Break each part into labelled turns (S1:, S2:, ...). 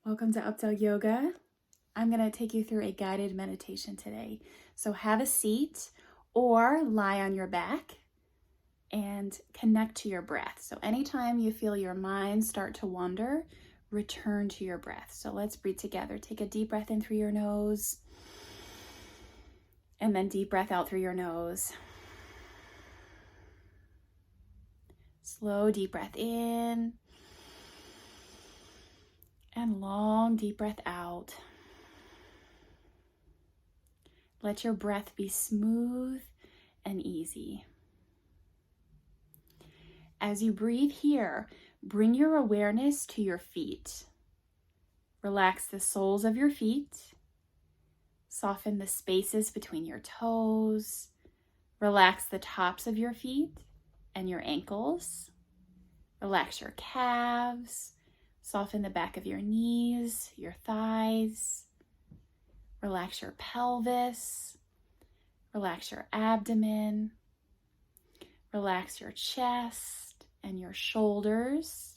S1: Welcome to Updawg-Yoga. I'm going to take you through a guided meditation today. So have a seat or lie on your back and connect to your breath. So anytime you feel your mind start to wander, return to your breath. So let's breathe together. Take a deep breath in through your nose and then deep breath out through your nose. Slow deep breath in. And long, deep breath out. Let your breath be smooth and easy. As you breathe here, bring your awareness to your feet. Relax the soles of your feet. Soften the spaces between your toes. Relax the tops of your feet and your ankles. Relax your calves. Soften the back of your knees, your thighs. Relax your pelvis. Relax your abdomen. Relax your chest and your shoulders.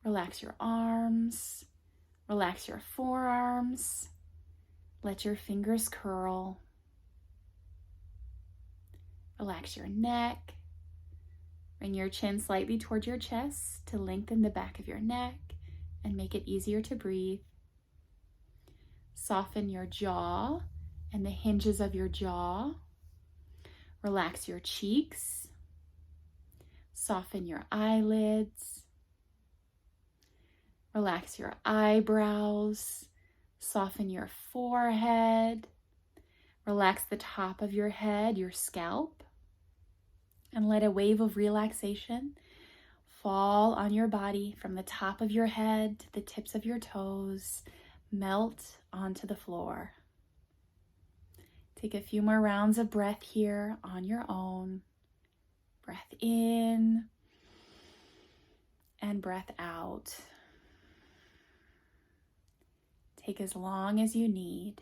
S1: Relax your arms. Relax your forearms. Let your fingers curl. Relax your neck. Bring your chin slightly towards your chest to lengthen the back of your neck and make it easier to breathe. Soften your jaw and the hinges of your jaw. Relax your cheeks. Soften your eyelids. Relax your eyebrows. Soften your forehead. Relax the top of your head, your scalp. And let a wave of relaxation fall on your body from the top of your head to the tips of your toes, melt onto the floor. Take a few more rounds of breath here on your own. Breath in and breath out. Take as long as you need.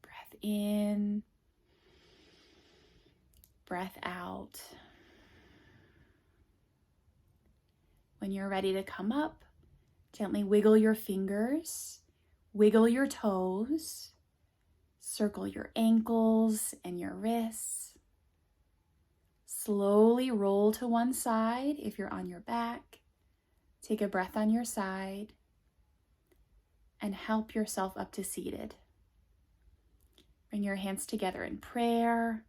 S1: Breath in. Breath out. When you're ready to come up, gently wiggle your fingers, wiggle your toes, circle your ankles and your wrists. Slowly roll to one side if you're on your back. Take a breath on your side and help yourself up to seated. Bring your hands together in prayer.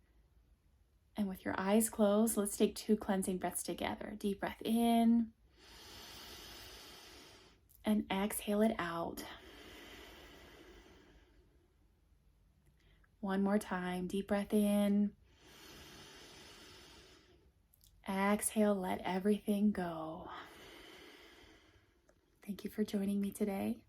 S1: And with your eyes closed, let's take 2 cleansing breaths together. Deep breath in and exhale it out. One more time. Deep breath in. Exhale, let everything go. Thank you for joining me today.